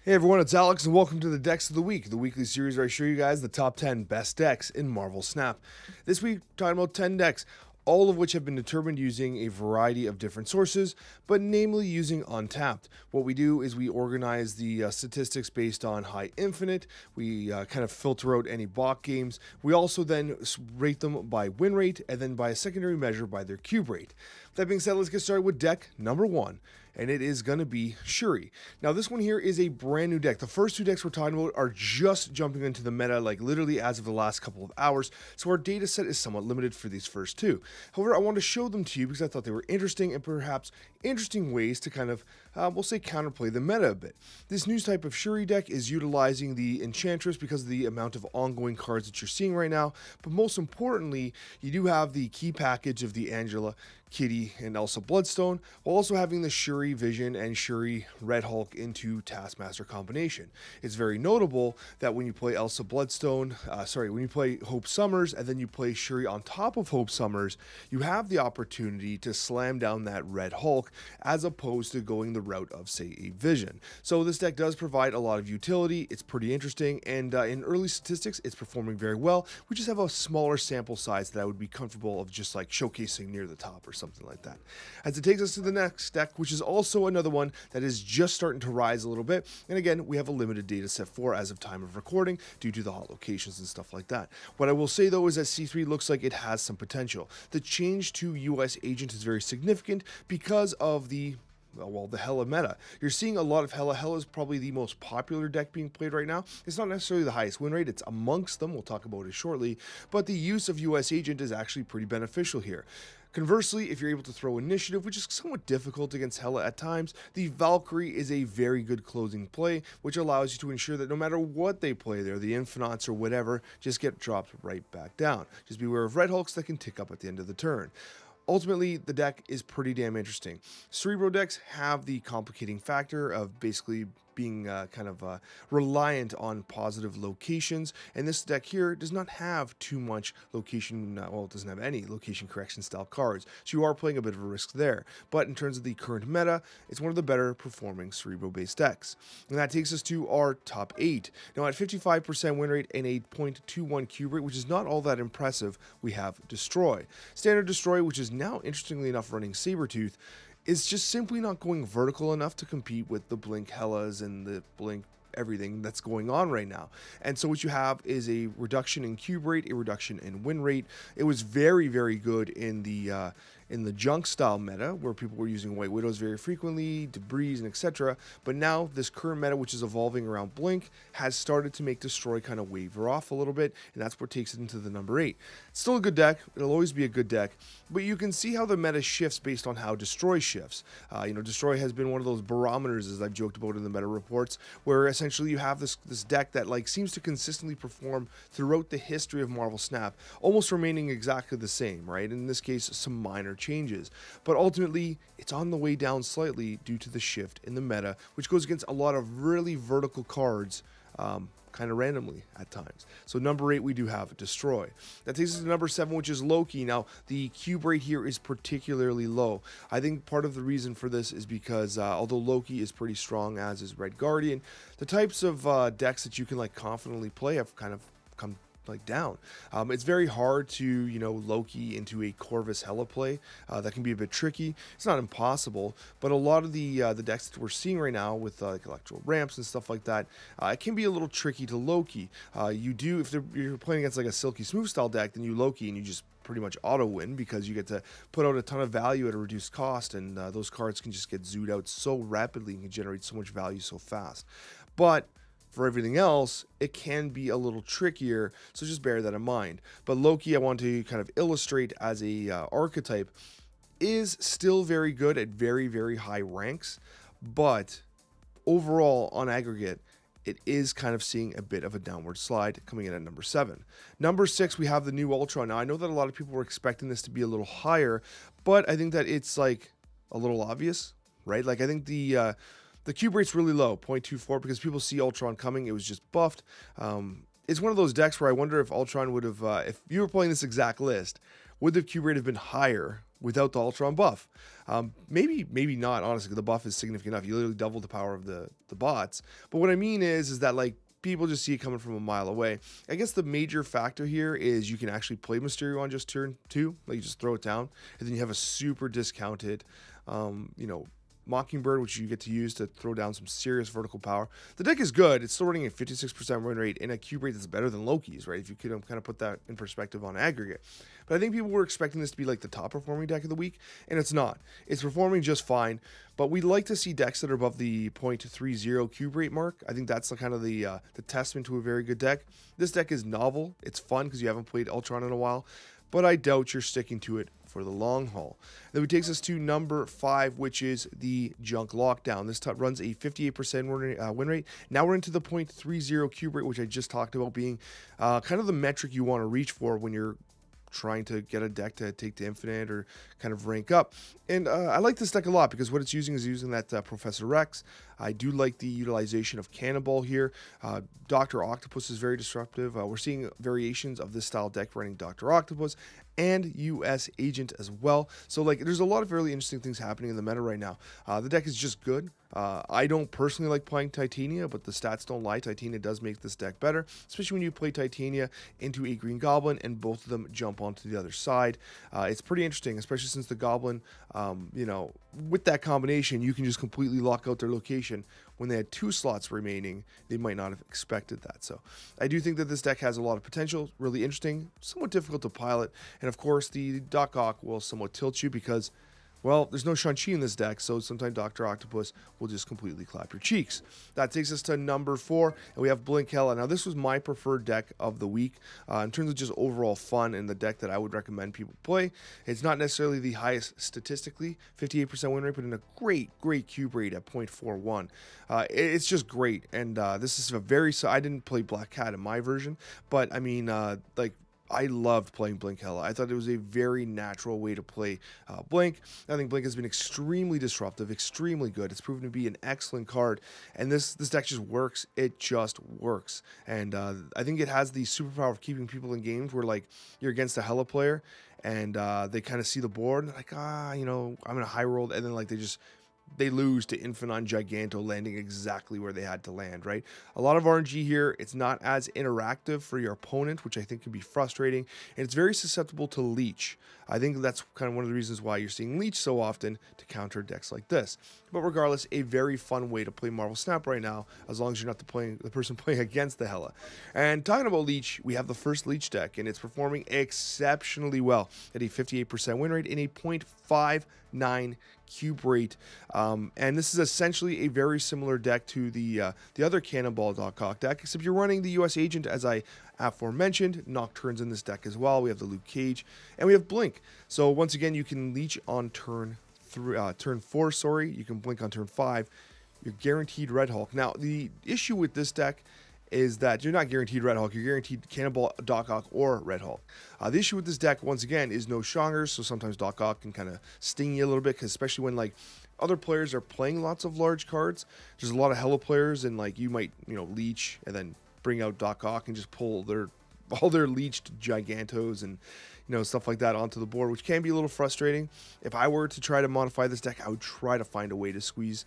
Hey everyone, it's Alex and welcome to the Decks of the Week, the weekly series where I show you guys the top 10 best decks in Marvel Snap. This week, talking about 10 decks, all of which have been determined using a variety of different sources, but namely using Untapped. What we do is we organize the statistics based on high infinite, we kind of filter out any bot games, we also then rate them by win rate, and then by a secondary measure by their cube rate. That being said, let's get started with deck number 1. And it is going to be Shuri. Now, this one here is a brand new deck. The first two decks we're talking about are just jumping into the meta, like literally as of the last couple of hours, so our data set is somewhat limited for these first two. However, I want to show them to you because I thought they were interesting and perhaps interesting ways to kind of, we'll say, counterplay the meta a bit. This new type of Shuri deck is utilizing the Enchantress because of the amount of ongoing cards that you're seeing right now, but most importantly, you do have the key package of the Angela, Kitty, and Elsa Bloodstone, while also having the Shuri Vision and Shuri Red Hulk into Taskmaster combination. It's very notable that when you play Elsa Bloodstone, when you play Hope Summers and then you play Shuri on top of Hope Summers, you have the opportunity to slam down that Red Hulk as opposed to going the route of, say, a Vision. So this deck does provide a lot of utility. It's pretty interesting, and in early statistics, it's performing very well. We just have a smaller sample size that I would be comfortable of just like showcasing near the top or something like that. As it takes us to the next deck, which is also another one that is just starting to rise a little bit. And again, we have a limited data set for as of time of recording due to the hot locations and stuff like that. What I will say though is that C3 looks like it has some potential. The change to US Agent is very significant because of the Hela meta. You're seeing a lot of Hela. Hela is probably the most popular deck being played right now. It's not necessarily the highest win rate. It's amongst them. We'll talk about it shortly. But the use of US Agent is actually pretty beneficial here. Conversely, if you're able to throw Initiative, which is somewhat difficult against Hela at times, the Valkyrie is a very good closing play, which allows you to ensure that no matter what they play there, the Infinauts or whatever, just get dropped right back down. Just beware of Red Hulks that can tick up at the end of the turn. Ultimately, the deck is pretty damn interesting. Cerebro decks have the complicating factor of basically being reliant on positive locations, and this deck here does not have too much location, it doesn't have any location correction style cards, so you are playing a bit of a risk there. But in terms of the current meta, it's one of the better performing Cerebro based decks. And that takes us to our top 8. Now at 55% win rate and a 0.21 cube rate, which is not all that impressive, we have Destroy. Standard Destroy, which is now interestingly enough running Sabretooth, is just simply not going vertical enough to compete with the Blink Hellas and the Blink everything that's going on right now. And so what you have is a reduction in cube rate, a reduction in win rate. It was very, very good in the junk style meta where people were using White Widows very frequently, Debris, and etc. But now this current meta, which is evolving around Blink, has started to make Destroy kind of waver off a little bit, and that's what takes it into the number 8. It's still a good deck. It'll always be a good deck, but you can see how the meta shifts based on how Destroy shifts. Destroy has been one of those barometers, as I've joked about in the meta reports, where essentially you have this deck that seems to consistently perform throughout the history of Marvel Snap, almost remaining exactly the same, right? In this case, some minor changes, but ultimately it's on the way down slightly due to the shift in the meta, which goes against a lot of really vertical cards kind of randomly at times. So number 8, we do have Destroy. That takes us to number 7, which is Loki. Now the cube rate here is particularly low. I think part of the reason for this is because although Loki is pretty strong, as is Red Guardian, the types of decks that you can confidently play have kind of come down. It's very hard to Loki into a Corvus Hela play. That can be a bit tricky. It's not impossible, but a lot of the decks that we're seeing right now with electro ramps and stuff like that, it can be a little tricky to Loki. If you're playing against a Silky Smooth style deck, then you Loki and you just pretty much auto win because you get to put out a ton of value at a reduced cost, and those cards can just get zooed out so rapidly and can generate so much value so fast. But for everything else, it can be a little trickier, so just bear that in mind. But Loki, I want to kind of illustrate as a archetype, is still very good at very, very high ranks, but overall, on aggregate, it is kind of seeing a bit of a downward slide, coming in at number 7. Number 6, we have the new Ultron. Now, I know that a lot of people were expecting this to be a little higher, but I think that it's a little obvious, right? I think the cube rate's really low, 0.24, because people see Ultron coming. It was just buffed. It's one of those decks where I wonder if Ultron would have, if you were playing this exact list, would the cube rate have been higher without the Ultron buff. Maybe not, honestly. The buff is significant enough. You literally double the power of the bots. But what I mean is that, like, people just see it coming from a mile away. I guess the major factor here is you can actually play Mysterio on just turn 2. Like, you just throw it down, and then you have a super discounted, Mockingbird, which you get to use to throw down some serious vertical power. The deck is good. It's still running a 56% win rate and a cube rate that's better than Loki's, right? If you could kind of put that in perspective on aggregate. But I think people were expecting this to be like the top performing deck of the week, and it's not. It's performing just fine, but we'd like to see decks that are above the 0.30 cube rate mark. I think that's kind of the testament to a very good deck. This deck is novel. It's fun because you haven't played Ultron in a while, but I doubt you're sticking to it for the long haul. That takes us to number 5, which is the Junk Lockdown. This runs a 58% win rate. Now we're into the 0.30 cube rate, which I just talked about being kind of the metric you want to reach for when you're trying to get a deck to take to infinite or kind of rank up. And I like this deck a lot because what it's using is using that Professor Rex. I do like the utilization of Cannonball here. Dr. Octopus is very disruptive. We're seeing variations of this style deck running Dr. Octopus and US Agent as well. So, like, there's a lot of really interesting things happening in the meta right now. The deck is just good. I don't personally like playing Titania, but the stats don't lie. Titania does make this deck better, especially when you play Titania into a Green Goblin and both of them jump onto the other side. It's pretty interesting, especially since the Goblin, with that combination, you can just completely lock out their location. When they had 2 slots remaining, they might not have expected that. So I do think that this deck has a lot of potential, really interesting, somewhat difficult to pilot. And of course, the Doc Ock will somewhat tilt you because, well, there's no Shang-Chi in this deck, so sometimes Dr. Octopus will just completely clap your cheeks. That takes us to number 4, and we have Blink Hella. Now, this was my preferred deck of the week in terms of just overall fun and the deck that I would recommend people play. It's not necessarily the highest statistically, 58% win rate, but in a great cube rate at 0.41. It's just great, and this is a very... I didn't play Black Cat in my version, but, I mean, I loved playing Blink Hella. I thought it was a very natural way to play Blink. I think Blink has been extremely disruptive, extremely good. It's proven to be an excellent card, and this deck just works. It just works, and I think it has the superpower of keeping people in games where, like, you're against a Hella player, and they kind of see the board, and they're like, I'm in a high roll, and then, like, they lose to Infinon Giganto landing exactly where they had to land, right? A lot of RNG here. It's not as interactive for your opponent, which I think can be frustrating, and it's very susceptible to leech. I think that's kind of one of the reasons why you're seeing leech so often to counter decks like this. But regardless, a very fun way to play Marvel Snap right now, as long as you're not the person playing against the Hella. And talking about leech, we have the first leech deck, and it's performing exceptionally well at a 58% win rate in a 0.59 cube rate, and this is essentially a very similar deck to the other Cannonball Doc Ock deck, except you're running the US Agent, as I aforementioned. Nocturne's in this deck as well. We have the Luke Cage, and we have Blink. So once again, you can leech on turn 4. Sorry, you can blink on turn 5. You're guaranteed Red Hulk. Now, the issue with this deck is that you're not guaranteed Red Hulk, you're guaranteed Cannonball, Doc Ock, or Red Hulk. The issue with this deck, once again, is no Shongers, so sometimes Doc Ock can kind of sting you a little bit, especially when, like, other players are playing lots of large cards. There's a lot of Hella players, and, like, you might, leech and then bring out Doc Ock and just pull all their leeched Gigantos and, stuff like that onto the board, which can be a little frustrating. If I were to try to modify this deck, I would try to find a way to squeeze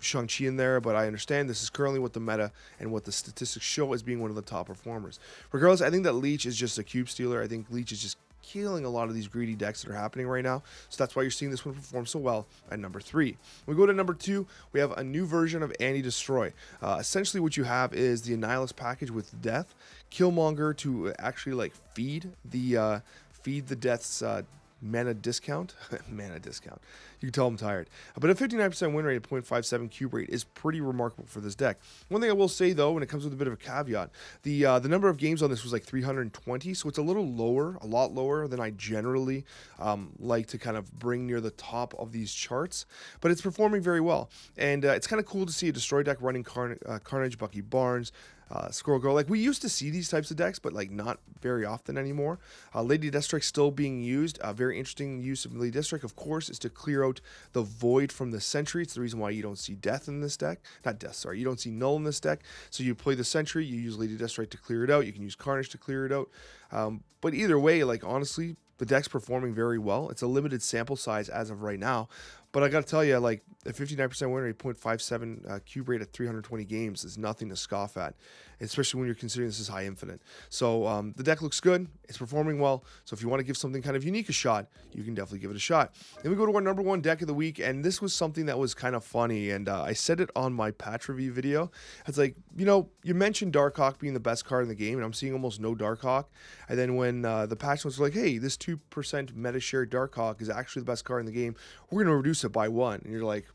Shang-Chi in there, but I understand this is currently what the meta and what the statistics show as being one of the top performers. Regardless, I think that Leech is just a cube stealer. I think Leech is just killing a lot of these greedy decks that are happening right now, so that's why you're seeing this one perform so well at number 3. When we go to number 2, we have a new version of Anti-Destroy. Essentially what you have is the Annihilus package with Death, Killmonger to actually, like, feed the Death's mana discount. Mana discount. You can tell I'm tired. But a 59% win rate at 0.57 cube rate is pretty remarkable for this deck. One thing I will say, though, when it comes with a bit of a caveat, the number of games on this was like 320, so it's a little lower, a lot lower than I generally like to kind of bring near the top of these charts, but it's performing very well. And it's kind of cool to see a Destroy deck running Carnage, Bucky Barnes, Squirrel Girl. Like, we used to see these types of decks, but, like, not very often anymore. Lady Deathstrike still being used. Very interesting use of Lady Deathstrike, of course, is to clear out the void from the Sentry. It's the reason why you don't see Death in this deck. Not Death, sorry. You don't see Null in this deck. So you play the Sentry, you use Lady Deathstrike to clear it out. You can use Carnage to clear it out. But either way, like, honestly, The deck's performing very well. It's a limited sample size as of right now, but I got to tell you, like a 59% win rate, 0.57 cube rate at 320 games is nothing to scoff at, especially when you're considering this is high infinite. So the deck looks good. It's performing well. So if you want to give something kind of unique a shot, you can definitely give it a shot. Then we go to our number 1 deck of the week, and this was something that was kind of funny, and I said it on my patch review video. It's like, you know, you mentioned Darkhawk being the best card in the game, and I'm seeing almost no Darkhawk. And then when the patch notes were like, hey, this 2% meta share Darkhawk is actually the best card in the game, we're going to reduce it by 1. And you're like,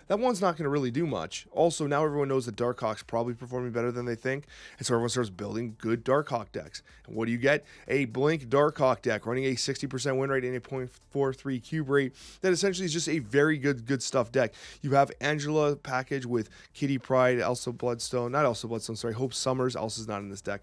that one's not going to really do much. Also, now everyone knows that Darkhawk's probably performing better than they think, and so everyone starts building good Darkhawk decks. And what do you get? A Blink Darkhawk deck running a 60% win rate and a 0.43 cube rate. That essentially is just a very good stuff deck. You have Angela package with Kitty Pryde, Elsa Bloodstone, not Elsa Bloodstone, sorry, Hope Summers. Elsa's not in this deck.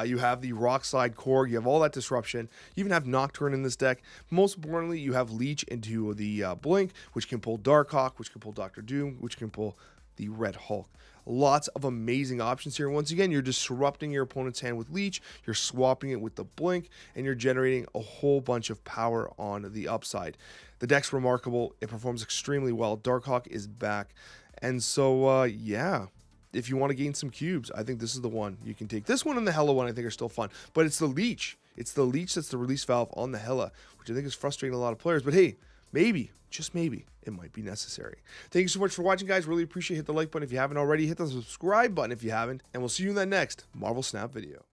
You have the Rockslide Korg. You have all that disruption. You even have Nocturne in this deck. Most importantly, you have Leech into the Blink, which can pull Darkhawk, which can pull Dr. Doom, which can pull the Red Hulk. Lots of amazing options here. Once again, you're disrupting your opponent's hand with Leech, you're swapping it with the Blink, and you're generating a whole bunch of power on the upside. The deck's remarkable. It performs extremely well. Darkhawk is back. And so, yeah, if you want to gain some cubes, I think this is the one you can take. This one and the Hela one I think are still fun, but it's the Leech. It's the Leech that's the release valve on the Hela, which I think is frustrating a lot of players. But hey, maybe, just maybe, it might be necessary. Thank you so much for watching, guys. Really appreciate it. Hit the like button if you haven't already. Hit the subscribe button if you haven't. And we'll see you in that next Marvel Snap video.